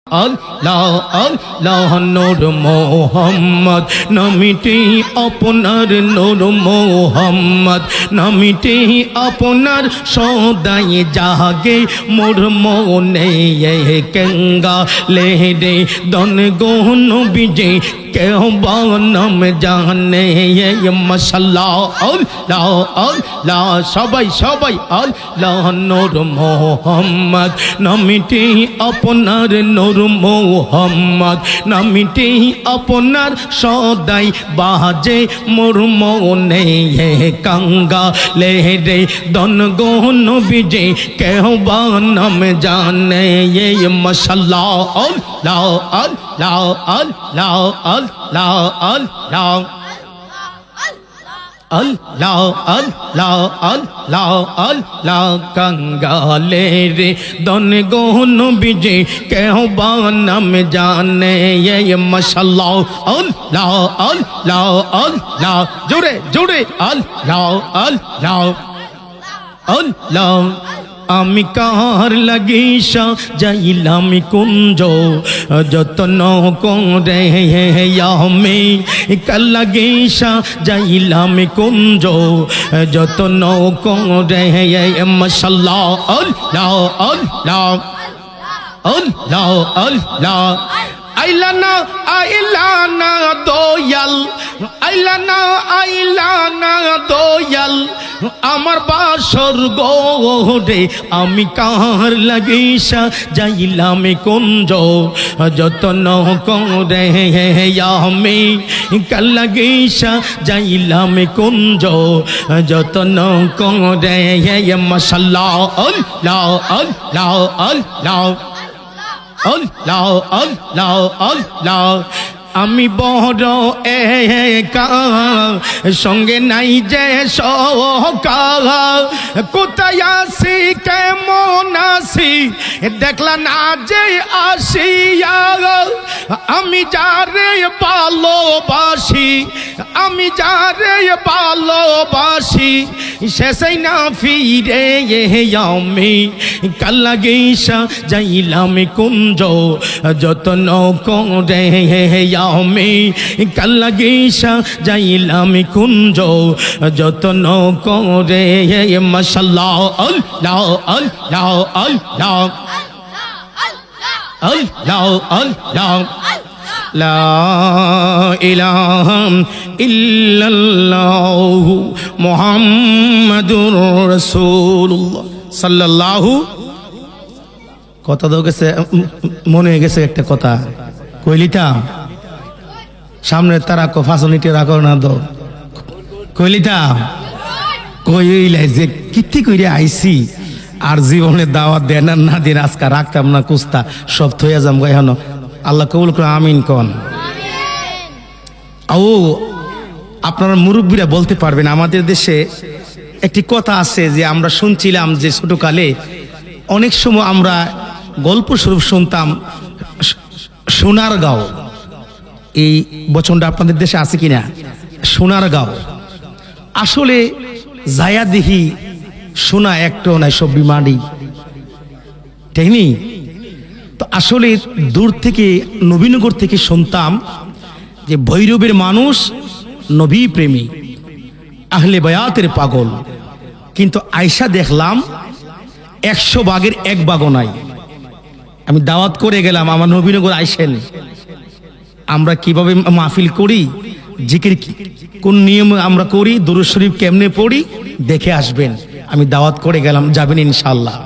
আল্লাহ আল্লাহ নূর মোহাম্মদ নামিটি আপনার নূর মোহাম্মদ নামিটি আপনার সদাই জাগে মোর মনে কেঙ্গা লেরে দন গোন বিজে কেউ বানম জানে মশাল্লাহ আল্লাহ আল্লাহ সবাই সবাই আল্লাহ নূর মোহাম্মদ নামিটি আপনার নূর মোহাম্মদ নামিটি আপনার সদাই বাজে মোর মনে কাঙ্গা লেরে দন গোন বিজে কেহ বানম জানে মশাল্লাহ আল্লাহ আল্লাহ আল্লাহ আল্লাহ আল্লাহ আল্লাহ আল্লাহ আল্লাহ আল্লাহ কাঙ্গালে রে দন গোন বিজে কেহ বানম জানে মশাল্লাহ আল্লাহ আল্লাহ আল্লাহ জোরে জোরে আল্লাহ আল্লাহ আল্লাহ আমি কার লাগিসা যাইলাম কুঞ্জ যতন করে আমি কার লাগিসা যাইলাম কুঞ্জ যতন করে মশাল্লাহ আল্লাহ আল্লাহ আল্লাহ আল্লাহ আইলানা আইলানা দয়াল আইলানা আইলানা দয়াল আমার বাসর গোরে আমি কার লাগিসা যাইলাম কুঞ্জ যতন করে আমি কার লাগিসা যাইলাম কুঞ্জ যতন করে মশাল্লাহ আল্লাহ আল্লাহ আল্লাহ আল্লাহ আল্লাহ আল্লাহ আমি বড় একা সঙ্গে নাই যে সকা কোথায় আসি কেমন আসি দেখলা না যে আসিয়া আমি যারে ভালোবাসি আমি যারে ভালোবাসি শেষই না ফিরে আমি কার লাগিসা যাইলাম কুঞ্জ যতন করে আমি কার লাগিসা যাইলাম কুঞ্জ যতন করে মশাল্লাহ আল্লাহ আল্লাহ আল্লাহ আল্লাহ আল্লাহ লা ইলাহা ইল্লাল্লাহু মুহাম্মাদুর রাসূলুল্লাহ সাল্লাল্লাহু কথা তো গেছে মনে হয়ে গেছে একটা কথা কইলিতা সামনে তারা কো ফাঁসনিতে রাখো না তো কইলিতা কইলে যে কিত্তি কইরে আইছি আর জীবনে দাওয়াত দেন না দিন আজকা রাখতাম না কুস্তা সব থইয়া যাম এখন আল্লাহ কবুল করে আমিন কোন ও আপনারা মুরব্বীরা বলতে পারবেন আমাদের দেশে একটি কথা আছে যে আমরা শুনছিলাম যে ছোটকালে অনেক সময় আমরা গল্প স্বরূপ শুনতাম সোনার গাঁও এই বচনটা আপনাদের দেশে আছে কিনা সোনার গাঁও আসলে জায়া দিহি সোনা একটাও নাই সব বিমাডি ঠিক নি তো আসলে দূর থেকে নবীনগর থেকে শুনতাম যে ভৈরবের মানুষ নবী প্রেমী আহলে বায়াতের পাগল কিন্তু আয়সা দেখলাম 100 ভাগের 1 ভাগও নাই আমি দাওয়াত করে গেলাম আমার নবীনগর আইসেন আমরা কিভাবে মাহফিল করি জিকির কোন নিয়মে আমরা করি দুরূদ শরীফ কেমনে পড়ি দেখে আসবেন আমি দাওয়াত করে গেলাম যাবেন ইনশাআল্লাহ